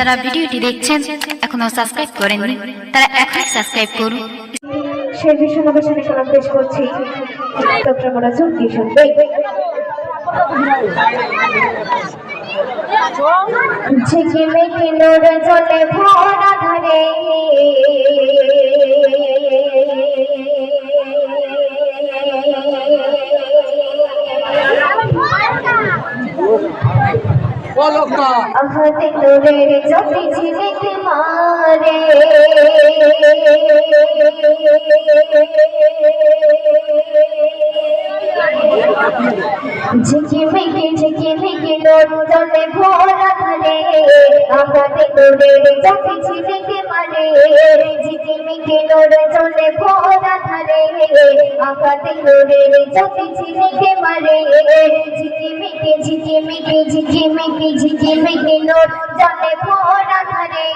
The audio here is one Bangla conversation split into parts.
যারা ভিডিওটি দেখছেন এখনো সাবস্ক্রাইব করেননি তারা এখনই সাবস্ক্রাইব করুন। সেই ভীষণ অবসানে কালাম পেশ করছি ডক্টর মনোযোগ দিয়ে শুনবে। ঝিকিমিকি নূরে জলে ভরা ধরে আহাতে নূরের জ্যোতি ঝিলিকে মারে ঝিকিমিকি নূর জলে ভরা ধরে আহাতে নূরের জ্যোতি ঝিলিকে মারে ঝিকিমিকি নূর জলে ভরা ধরে আহাতে নূরের জ্যোতি ঝিলিকে মারে ঝিকিমিকি নূর জলে ভরা ধরে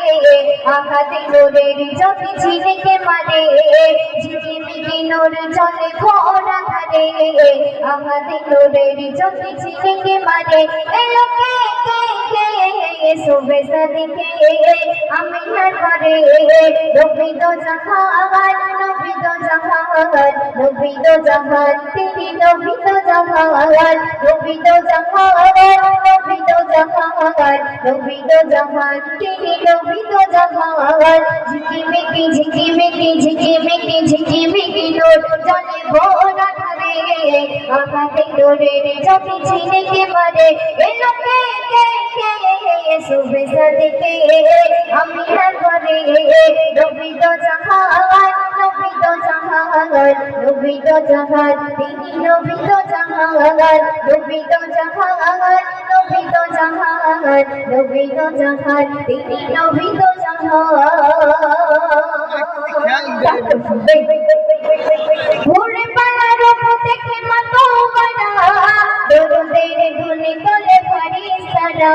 আহাতে নূরের জ্যোতি ঝিলিকে মারে ঝিকিমিকি নূর জলে ভরা ধরে আহাতে নূরের জ্যোতি ঝিলিকে মারে এলো কে সুবে সাদিকে আমিনার ঘরে নবী দো জাহান তিনি নবী দো জাহান তিনি নবী দো জাহান ঝিকিমিকি নূর জলে ভরা ধরে আকাশে নূরের জ্যোতি ঝিলিকে মারে এলো কে সুবে সাদিকে আমিনার ঘরে নবী দো জাহান তিনি নবী দো জাহান তিনি নবী দো ভোরে পালার দেখে মা তোমরা দরুদের ধুলি তোলে ফারিস্তারা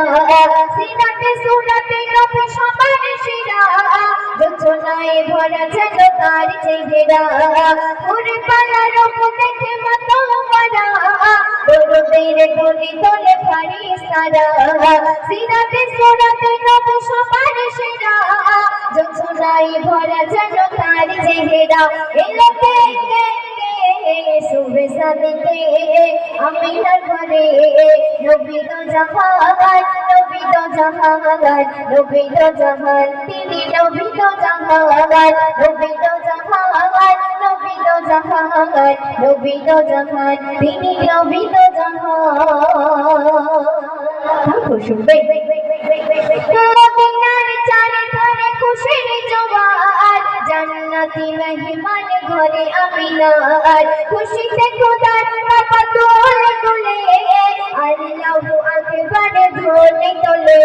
সিরাতে সুরাতে নবী সবার শিরা যোচনায় ভরা যেন তার চেহারা ভোরে পালার দেখে মা তোমরা দরুদের ধুলি তোলে ফারিস্তারা সিরাতে সুরাতে নবী সবার শিরা যোচনায় ভরা যেন তার চেহারা এলো কে সুবে সাদিকে আমিনার ঘরে নবী দো জাহান তিনি নবী দো জাহান তিনি নবী দো জাহান শুনবে। মদিনার চারিধারে খুশির জোয়ার জান্নাতি মেহমান ঘরে আমিনার খুশিতে খোদার বাবা তোলে আল্লাহু আকবার ঢোলে তোলে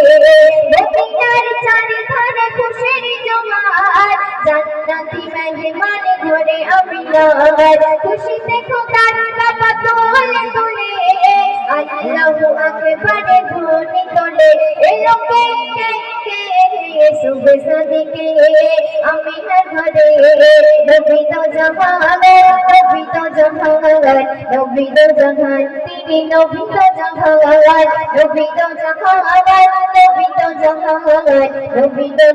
মদিনার চারিধারে খুশির জোয়ার জান্নাতি মেহমান ঘরে আমিনার খুশিতে খোদার বাবা তোলে আল্লাহু আকবার ঢোলে তোলে এলো কে সুবে সাদিকে আমিনার ঘরে নবী দো জাহান তিনি নবী দো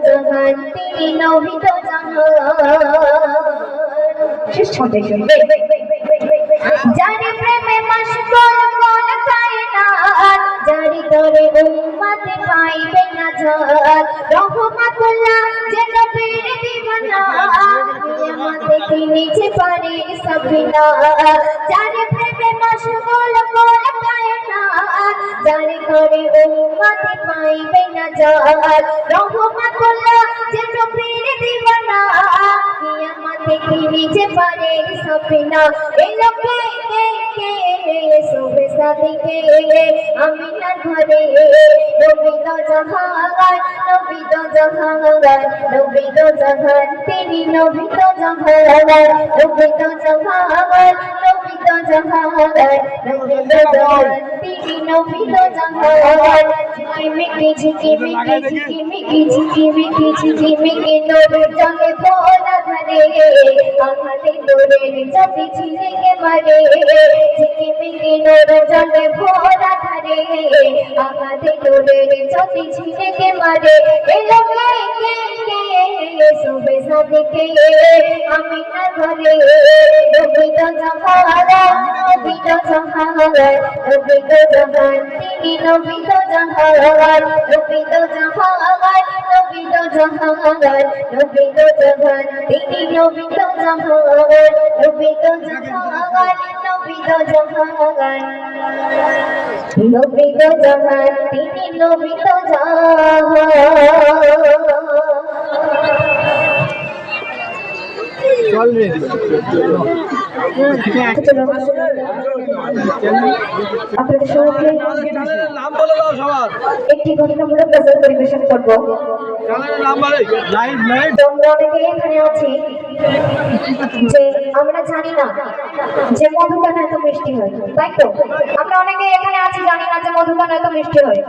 জাহান তিনি নবী দো জাহান শেষ ছন্দে শুনবে। জানি প্রেমে মশগুল কোন কায়নাত জারি করে উম্মতে পাইবে না জাত রহমাতুল্লাহ যে নবীর দিওয়ানা কিয়ামতে তিনি যে পারে সবিনা জানি প্রেমে মশগুল কোন কায়নাত জারি করে উম্মতে পাইবে না জাত রহমাতুল্লাহ যে নবীর দিওয়ানা কিয়ামতে তিনি যে পারে সবিনা এলো কে সুবে সাদিকে আমিনার ঘরে নবী দো জাহান তিনি নবী দো জাহান তিনি নবী দো জাহান ঝিকিমিকি নূর জলে ভরা ধরে আহাতে নূরের জ্যোতি ঝিলিকে মারে ঝিকিমিকি নূর জলে ভরা ধরে আহাতে নূরের জ্যোতি ঝিলিকে মারে सुबह सदके अमीना घरे नबी तो जहान नबी तो जहान नबी तो जहान তিনি নবী তো জাহান নবী তো জাহান নবী তো জাহান নবী তো জাহান তিনি নবী তো জাহান নবী তো জাহান নবী তো জাহান নবী তো জাহান তিনি নবী তো জাহান আপনাদের সবাইকে একটি ঘটনামূলক গজল পরিবেশন করবো। তোমরা অনেকে এখানে আছি যে আমরা জানি না যে মধুপান এত মিষ্টি হয়, তাই তো? আমরা অনেকে এখানে আছি জানি না যে মধুপান এত মিষ্টি হয়।